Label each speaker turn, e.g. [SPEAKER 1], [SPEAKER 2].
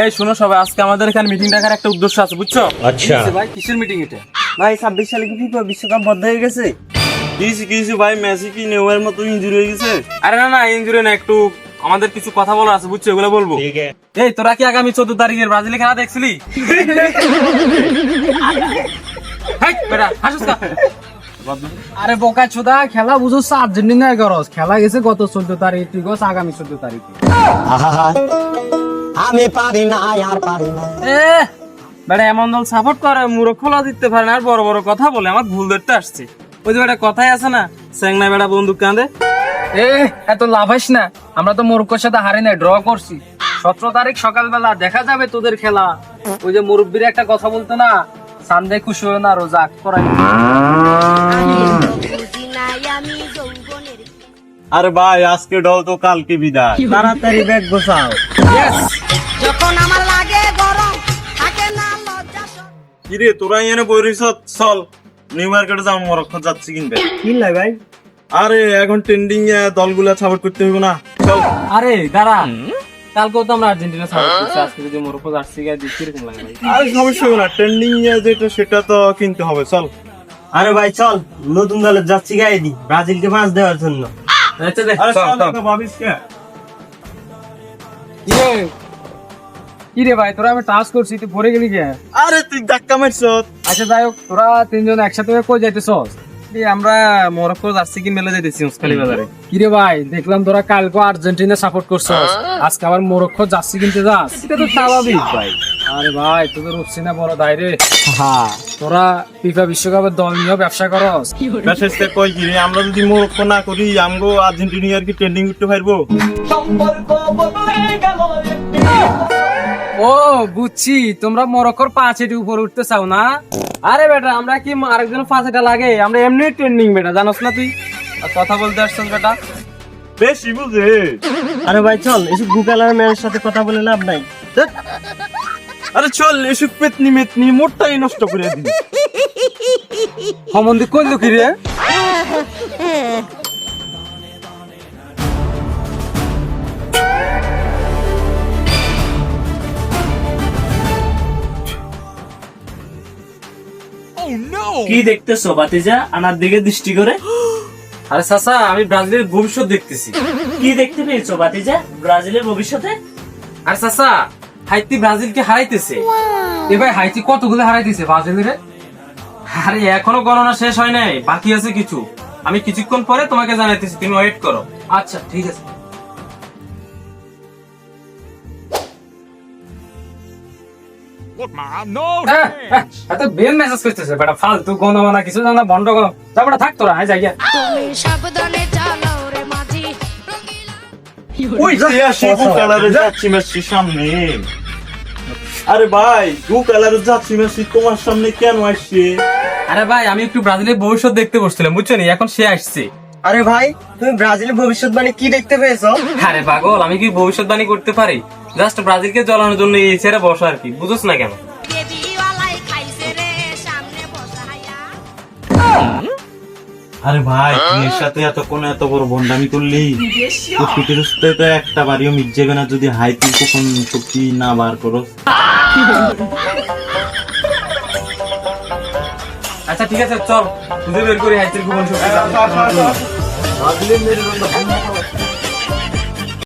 [SPEAKER 1] এই শোনো সবাই, আজকে আমাদের এখানে মিটিং ডাকার একটা উদ্দেশ্য আছে, বুঝছো?
[SPEAKER 2] আচ্ছা
[SPEAKER 1] ভাই কিসের মিটিং এটা?
[SPEAKER 3] ভাই 26 সালে কি ফিফা বিশ্বকাপ বন্ধ হয়ে গেছে?
[SPEAKER 2] কিছু ভাই মেসি কি নেওয়ার মতো ইনজুরি হয়ে গেছে?
[SPEAKER 1] আরে না না, ইনজুরি না, একটু আমাদের কিছু কথা বলার আছে, বুঝছো? এগুলো বলবো। এই তোরা কি আগামী 14 তারিখের ব্রাজিলের খেলা দেখছিলি? হেই, বেটা, হাসুস কা?
[SPEAKER 4] আরে বোকা চোদা, খেলা বুঝোস আর্জেন্টিনায় করস, খেলা গেছে গত 14 তারিখ, তুই গছ আগামী 14 তারিখে।
[SPEAKER 3] আমি পারি না আর পারি না।
[SPEAKER 1] বেটা এমন দল সাপোর্ট করে মূর্খ খোলা দিতে পারে না, আর বড় বড় কথা বলে আমার ভুল ধরতে আসছে। ওই যে বেটা কথাই আছে না, স্যাংনা বেটা বন্দুক কাঁদে।
[SPEAKER 4] এত লাভ হাস না, আমরা তো মরক্কোর সাথে হারি নাই, ড্র করছি। 17 তারিখ সকালবেলা দেখা যাবে তোদের খেলা। ওই যে মুরব্বীর একটা কথা বলতো না, সান্দে খুশি হলো না রোজা করাই।
[SPEAKER 2] আরে ভাই আজকে ডল তো কালকে বিদায়।
[SPEAKER 3] তাড়াতাড়ি ব্যাগ গোছাও।
[SPEAKER 5] যখন আমার লাগে গরম থাকে না লজ্জা
[SPEAKER 2] কিরে তোরা এনে বইরিস, চল নিউ মার্কেটে যাবো, মরক্কো যাচ্ছি কিনবে।
[SPEAKER 3] কি লাই ভাই?
[SPEAKER 2] আরে এখন ট্রেন্ডিং দলগুলা সাপোর্ট করতে হইব না, চল।
[SPEAKER 1] আরে দাঁড়া, কালকেও তো আমরা আর্জেন্টিনা সাপোর্ট করছি, আজকে যদি মরক্কো জার্সি গায়ে দিচ্ছি কিরকম লাগে ভাই?
[SPEAKER 2] আরে সমস্যা হবে না, ট্রেন্ডিং যেটা সেটা তো কিনতে হবে, চল।
[SPEAKER 3] আরে ভাই চল, নতুন দলের যাচ্ছি গায়ে দি ব্রাজিলকে পাঁচ দেওয়ার জন্য।
[SPEAKER 1] আচ্ছা দে,
[SPEAKER 2] আরে
[SPEAKER 1] চল,
[SPEAKER 2] চল,
[SPEAKER 1] চল।
[SPEAKER 2] তো ভাবিস কে?
[SPEAKER 4] কি রে ভাই, তোরা আমি টাচ করছি, তুই পরে গেলি কে?
[SPEAKER 2] আরে তুই ধাক্কা মারছ।
[SPEAKER 4] আচ্ছা যাই হোক, তোরা তিনজন একসাথে কই যাইতেছস?
[SPEAKER 1] আমরা মরক্কো জার্সি কিন মেলে যাইতেছি উসকালি বাজারে।
[SPEAKER 4] কি রে ভাই, দেখলাম তোরা কালকে আর্জেন্টিনা সাপোর্ট করছস, আজকে আবার মরক্কো জার্সি কিনতে যাস?
[SPEAKER 1] এটা তো স্বাভাবিক ভাই।
[SPEAKER 4] আরে ভাই, তোদের উঠছি না বড় দায় রে। তোরা ফিফা বিশ্বকাপের দল নিয়ে ব্যবসা করস?
[SPEAKER 2] মেসেজটা কই কি রে, আমরা যদি মরক্কো না করি আমগো আর্জেন্টিনা আর কি ট্রেন্ডিং করতে পারবো?
[SPEAKER 4] ও বুঝছি, তোমরা মরক্কোর 5 উপরে উঠতে চাও না?
[SPEAKER 1] আরে বেটা, আমরা কি আরেকজন ফাঁসেটা লাগে? আমরা এমনি ট্রেন্ডিং বেটা, জানোস না তুই? আর কথা বলতে আসছিস বেটা।
[SPEAKER 2] বেশি বুঝে।
[SPEAKER 3] আরে ভাই চল, এসব গুকালার মেয়ের সাথে কথা বলে লাভ নাই।
[SPEAKER 2] আরে চল, এসব পেতনি মেতনি মোটটাই নষ্ট করে দিবি।
[SPEAKER 4] সম্বন্ধে কইলো কি রে?
[SPEAKER 3] কি দেখতেছো বাতিজা আনার দিকে দৃষ্টি করে?
[SPEAKER 1] আরে চাচা, আমি ব্রাজিলের ভবিষ্যৎ দেখতেছি।
[SPEAKER 3] কি দেখতে পেয়েছো বাতিজা ব্রাজিলের ভবিষ্যতে?
[SPEAKER 1] আরে চাচা, হাইতি ব্রাজিলকে হারাইতেছে।
[SPEAKER 4] এ ভাই, হাইতি কতগুলো হারাইতেছে ব্রাজিলের?
[SPEAKER 1] আরে এখনো গণনা শেষ হয় নাই, বাকি আছে কিছু। আমি কিছুক্ষণ পরে তোমাকে জানাইতেছি, তুমি ওয়েট করো।
[SPEAKER 4] আচ্ছা ঠিক আছে। এত বেল মেসেজ করতেছে বেটা, ফালতু গণমানা কিছু জানা, বন্ধ করো। যা বেটা, থাক তোরা, আয় যাই গিয়া।
[SPEAKER 5] তুমি সাবধানে চালাও রে মাঝি
[SPEAKER 2] ওই যে আসি গু কালারে যাচ্ছি মেসি সামনে। আরে ভাই গু কালারে যাচ্ছি মেসি তোমার সামনে কেন আসছে?
[SPEAKER 1] আরে ভাই, আমি একটু ব্রাজিলের ভবিষ্যৎ দেখতে বসছিলাম, বুঝছো নি? এখন সে আসছে।
[SPEAKER 3] আরে ভাই, তুমি ব্রাজিলের ভবিষ্যৎবাণী কি দেখতে পেয়েছো?
[SPEAKER 1] আরে পাগল, আমি কি ভবিষ্যৎবাণী করতে পারি? জাস্ট ব্রাজিলকে জ্বলানোর জন্য এই ছেড়ে বসা আর কি, বুঝোস না কেন?
[SPEAKER 5] দেবীওয়ালাই খাইছে রে সামনে বসাইয়া
[SPEAKER 2] আরে ভাই তুই এর সাথে এতক্ষণ এত বড় বন্ডামি করলি, তো পিঠের সাথে তো একটা বাড়িও মিট যাবে না যদি হাই তুই কখন শক্তি না বার করো।
[SPEAKER 1] আচ্ছা ঠিক আছে, চল খুঁজে বের করি হাইতির গোপন শক্তি।
[SPEAKER 2] ব্রাজিলের মেরুদণ্ড